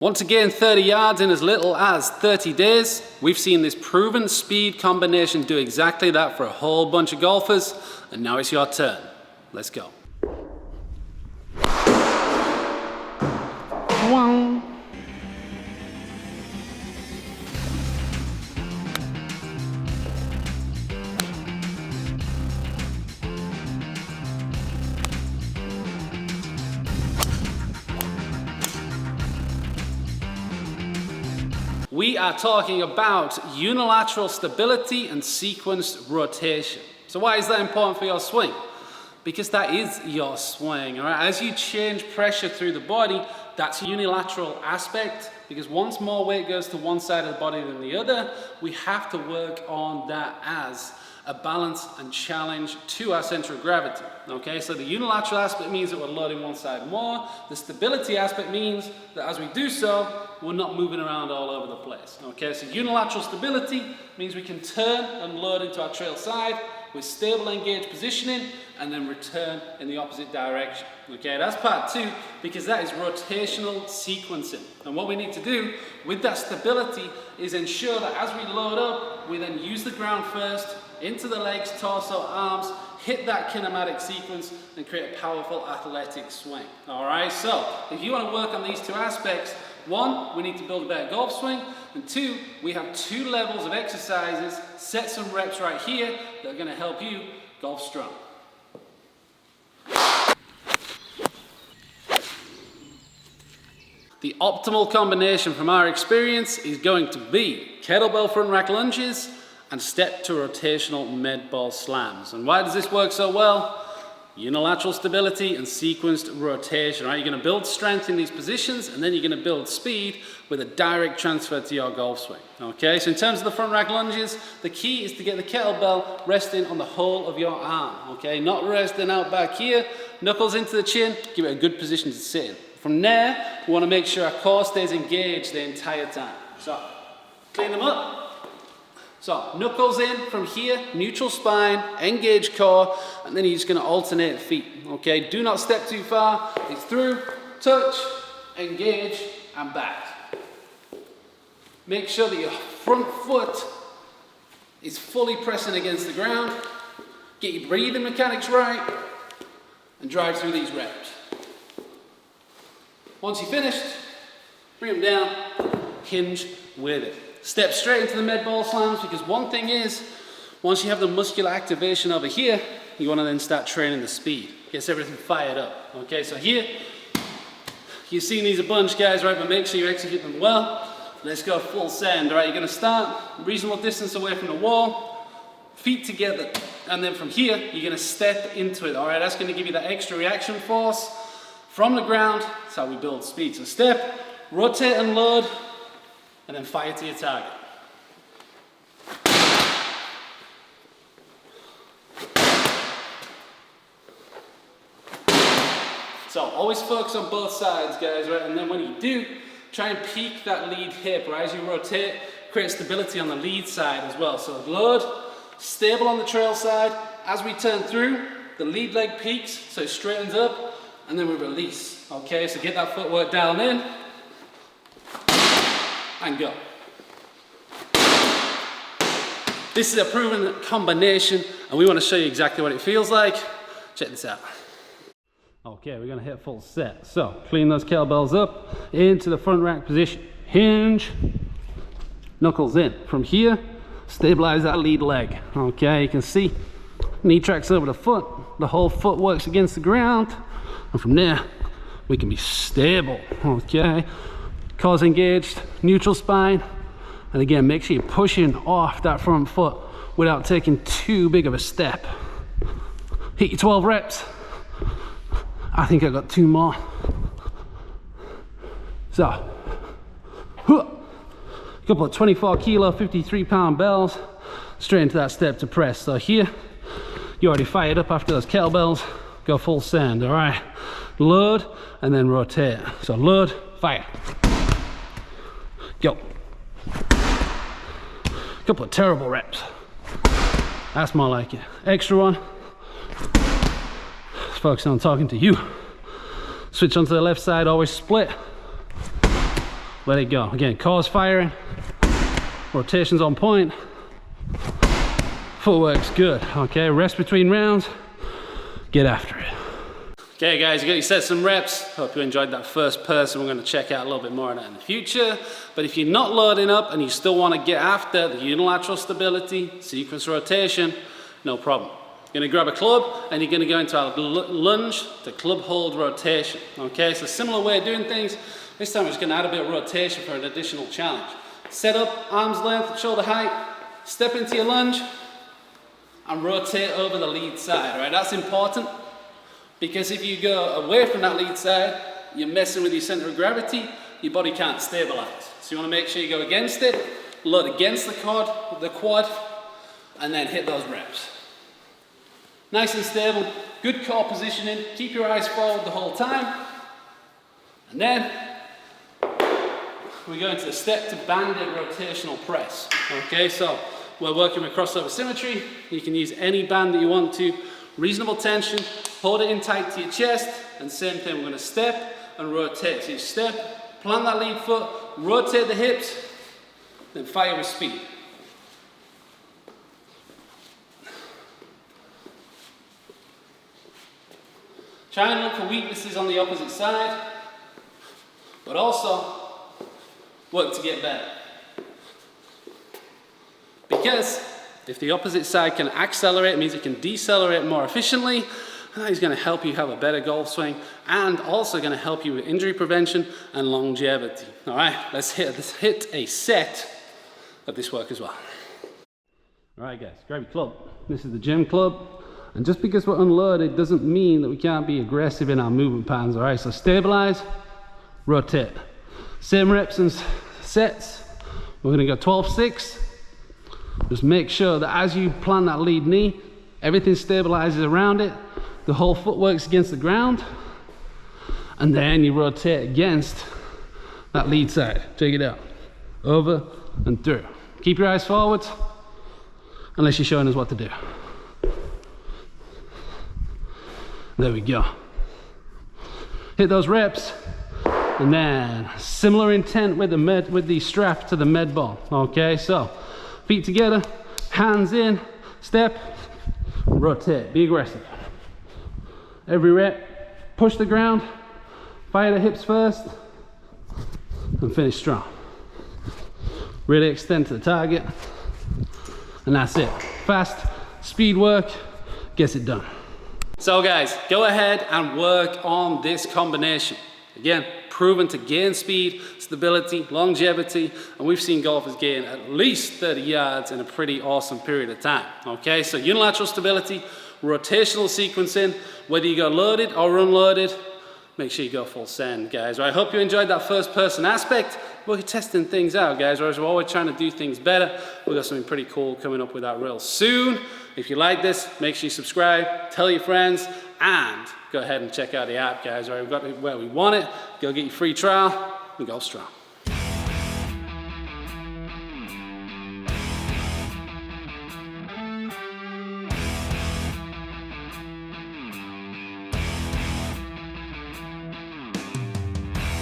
Once again, 30 yards in as little as 30 days. We've seen this proven speed combination do exactly that for a whole bunch of golfers, and now it's your turn. Let's go. Wow. We are talking about unilateral stability and sequenced rotation. So why is that important for your swing? Because that is your swing, all right? As you change pressure through the body, that's a unilateral aspect, because once more weight goes to one side of the body than the other, we have to work on that as a balance and challenge to our center of gravity, okay? So the unilateral aspect means that we're loading one side more. The stability aspect means that as we do so, we're not moving around all over the place, okay? So unilateral stability means we can turn and load into our trail side with stable engaged positioning and then return in the opposite direction, okay? That's part two, because that is rotational sequencing. And what we need to do with that stability is ensure that as we load up, we then use the ground first, into the legs, torso, arms, hit that kinematic sequence and create a powerful athletic swing. All right, so if you want to work on these two aspects, one, we need to build a better golf swing, and two, we have two levels of exercises, set some reps right here that are going to help you golf strong. The optimal combination from our experience is going to be kettlebell front rack lunges and step to rotational med ball slams. And why does this work so well? Unilateral stability and sequenced rotation, right? You're gonna build strength in these positions, and then you're gonna build speed with a direct transfer to your golf swing, okay? So in terms of the front rack lunges, the key is to get the kettlebell resting on the whole of your arm, okay? Not resting out back here, knuckles into the chin, give it a good position to sit in. From there, we wanna make sure our core stays engaged the entire time. So, clean them up. So, knuckles in from here, neutral spine, engage core, and then you're just gonna alternate feet, okay? Do not step too far. It's through, touch, engage, and back. Make sure that your front foot is fully pressing against the ground. Get your breathing mechanics right, and drive through these reps. Once you're finished, bring them down, hinge with it. Step straight into the med ball slams, because one thing is, once you have the muscular activation over here, you want to then start training the speed. Gets everything fired up. Okay, so here, you've seen these a bunch, guys, right? But make sure you execute them well. Let's go full send, all right? You're going to start reasonable distance away from the wall, feet together, and then from here, you're going to step into it, all right? That's going to give you that extra reaction force from the ground. That's how we build speed. So step, rotate and load, and then fire to your target. So always focus on both sides, guys, right? And then when you do, try and peak that lead hip, right? As you rotate, create stability on the lead side as well. So load, stable on the trail side. As we turn through, the lead leg peaks, so it straightens up, and then we release, okay? So get that footwork down in, and go. This is a proven combination, and we want to show you exactly what it feels like. Check this out. Okay, we're gonna hit full set. So clean those kettlebells up into the front rack position. Hinge, knuckles in. From here, stabilize that lead leg. Okay, you can see knee tracks over the foot. The whole foot works against the ground, and from there, we can be stable. Okay. Core's engaged, neutral spine, and again, make sure you're pushing off that front foot without taking too big of a step. Hit your 12 reps. I think I got 2 more. So, a couple of 24 kilo, 53 pound bells, straight into that step to press. So here, you already fired up after those kettlebells, go full send, all right? Load, and then rotate. So load, fire. Go. Couple of terrible reps. That's more like it. Extra one. Just focusing on talking to you. Switch onto the left side, always split. let it go. Again, core's firing, rotation's on point, footwork's good. Okay, rest between rounds, get after it. Okay guys, you got your sets and reps. Hope you enjoyed that first person. We're going to check out a little bit more of that in the future. But if you're not loading up and you still want to get after the unilateral stability, sequence rotation, no problem. You're going to grab a club and you're going to go into our lunge to club hold rotation. Okay, so similar way of doing things. This time we're just going to add a bit of rotation for an additional challenge. Set up, arm's length, shoulder height, step into your lunge and rotate over the lead side. Right, that's important. Because if you go away from that lead side, you're messing with your center of gravity, your body can't stabilize. So you want to make sure you go against it, load against the quad, and then hit those reps. Nice and stable, good core positioning, keep your eyes forward the whole time. And then we go into the step to banded rotational press. Okay, so we're working with crossover symmetry. You can use any band that you want to. Reasonable tension, hold it in tight to your chest, and same thing, we're going to step and rotate. So you step, plant that lead foot, rotate the hips, then fire with speed. Try and look for weaknesses on the opposite side, but also work to get better. Because if the opposite side can accelerate, it means it can decelerate more efficiently, and that is going to help you have a better golf swing and also going to help you with injury prevention and longevity. All right, let's hit a set of this work as well. All right guys, grab your club. This is the gym club, and just because we're unloaded doesn't mean that we can't be aggressive in our movement patterns. All right, so stabilize, rotate. Same reps and sets. We're going to go 12-6. Just make sure that as you plant that lead knee, everything stabilizes around it, the whole footwork's against the ground, and then you rotate against that lead side. Check it out. Over and through. Keep your eyes forward, unless you're showing us what to do. There we go. Hit those reps, and then similar intent with the strap to the med ball. Okay, so feet together, hands in, step, rotate, be aggressive. Every rep, push the ground, fire the hips first, and finish strong. Really extend to the target, and that's it. Fast, speed work, gets it done. So guys, go ahead and work on this combination. Again, proven to gain speed, stability, longevity, and we've seen golfers gain at least 30 yards in a pretty awesome period of time. Okay, so unilateral stability, rotational sequencing, whether you go loaded or unloaded, make sure you go full send, guys. Right, I hope you enjoyed that first person aspect. We're testing things out, guys, whereas we're always trying to do things better. We've got something pretty cool coming up with that real soon. If you like this, make sure you subscribe, tell your friends, and go ahead and check out the app, guys. All right, we've got it where we want it. Go get your free trial and go strong.